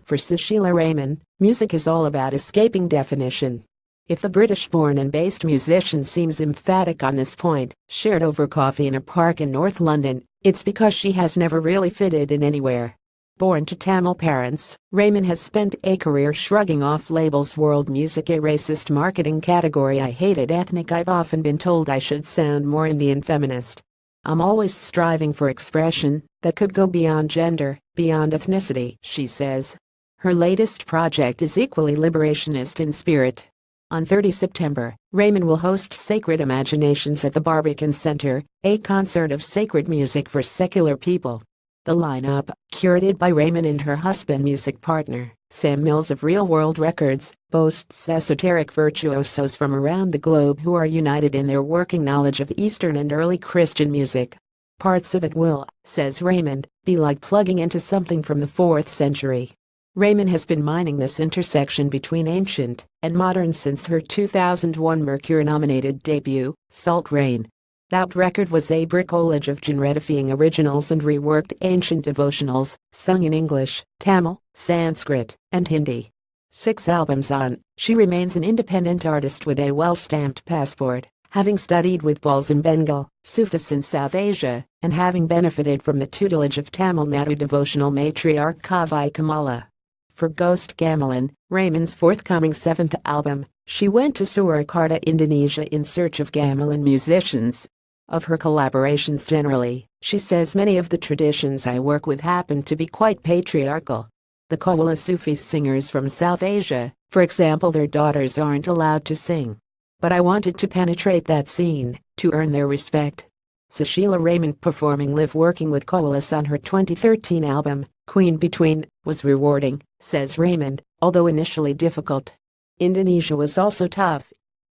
For Susheela Raman, music is all about escaping definition. If the British-born and based musician seems emphatic on this point, shared over coffee in a park in North London, it's because she has never really fitted in anywhere. Born to Tamil parents, Raman has spent a career shrugging off labels. World music, a racist marketing category. I hated ethnic. I've often been told I should sound more Indian feminist. I'm always striving for expression that could go beyond gender, beyond ethnicity, she says. Her latest project is equally liberationist in spirit. On 30 September, Raman will host Sacred Imaginations at the Barbican Center, a concert of sacred music for secular people. The lineup, curated by Raman and her husband music partner, Sam Mills of Real World Records, boasts esoteric virtuosos from around the globe who are united in their working knowledge of Eastern and early Christian music. Parts of it will, says Raman, be like plugging into something from the 4th century. Raman has been mining this intersection between ancient and modern since her 2001 Mercury-nominated debut, Salt Rain. That record was a bricolage of genre-defying originals and reworked ancient devotionals, sung in English, Tamil, Sanskrit, and Hindi. 6 albums on, she remains an independent artist with a well-stamped passport, having studied with Bals in Bengal, Sufis in South Asia, and having benefited from the tutelage of Tamil Nadu devotional matriarch Kavai Kamala. For Ghost Gamelan, Raman's forthcoming 7th album, she went to Surakarta, Indonesia in search of gamelan musicians. Of her collaborations generally, she says many of the traditions I work with happen to be quite patriarchal. The Kawala Sufis singers from South Asia, for example, their daughters aren't allowed to sing. But I wanted to penetrate that scene, to earn their respect. Susheela Raman performing live working with Kawalas on her 2013 album, Queen Between, was rewarding, says Raman, although initially difficult. Indonesia was also tough.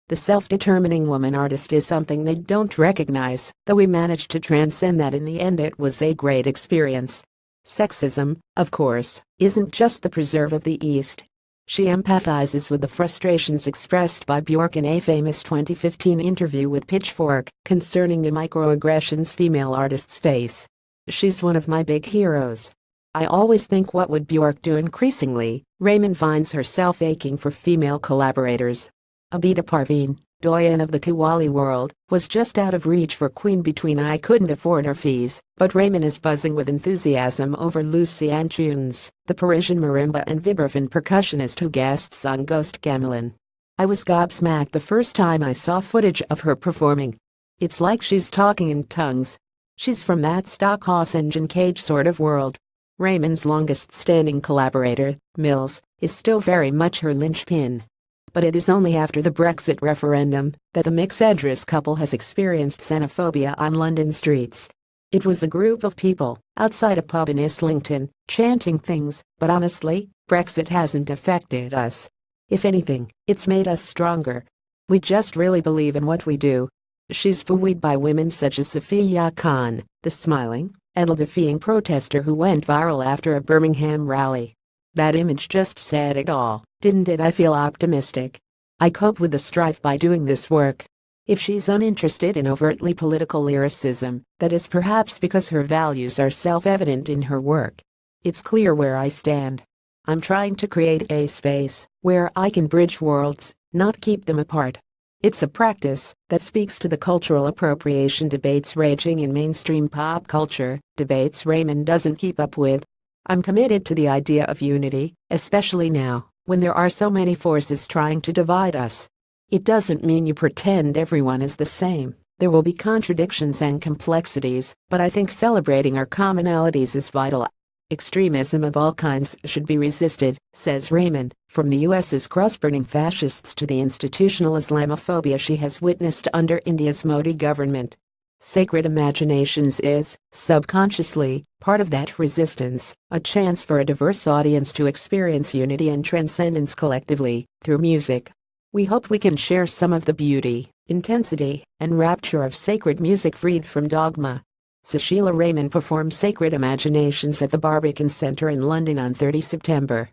The self-determining woman artist is something they don't recognize, though we managed to transcend that in the end. It was a great experience. Sexism, of course, isn't just the preserve of the East. She empathizes with the frustrations expressed by Björk in a famous 2015 interview with Pitchfork concerning the microaggressions female artists face. She's one of my big heroes. I always think, what would Björk do? Increasingly, Raman finds herself aching for female collaborators. Abida Parveen, doyen of the Qawwali world, was just out of reach for Queen Between. I couldn't afford her fees, but Raman is buzzing with enthusiasm over Lucy Antunes, the Parisian marimba and vibraphone percussionist who guests on Ghost Gamelan. I was gobsmacked the first time I saw footage of her performing. It's like she's talking in tongues. She's from that Stockhouse engine cage sort of world. Raman's longest-standing collaborator, Mills, is still very much her linchpin. But it is only after the Brexit referendum that the mixed-race couple has experienced xenophobia on London streets. It was a group of people outside a pub in Islington chanting things, but honestly, Brexit hasn't affected us. If anything, it's made us stronger. We just really believe in what we do. She's buoyed by women such as Safiya Khan, the smiling, edel-defying protester who went viral after a Birmingham rally. That image just said it all, didn't it? I feel optimistic. I cope with the strife by doing this work. If she's uninterested in overtly political lyricism, that is perhaps because her values are self-evident in her work. It's clear where I stand. I'm trying to create a space where I can bridge worlds, not keep them apart. It's a practice that speaks to the cultural appropriation debates raging in mainstream pop culture, debates Raman doesn't keep up with. I'm committed to the idea of unity, especially now, when there are so many forces trying to divide us. It doesn't mean you pretend everyone is the same. There will be contradictions and complexities, but I think celebrating our commonalities is vital. Extremism of all kinds should be resisted, says Raman, from the US's cross-burning fascists to the institutional Islamophobia she has witnessed under India's Modi government. Sacred Imaginations is, subconsciously, part of that resistance, a chance for a diverse audience to experience unity and transcendence collectively, through music. We hope we can share some of the beauty, intensity, and rapture of sacred music freed from dogma. Susheela Raman performs Sacred Imaginations at the Barbican Center in London on 30 September.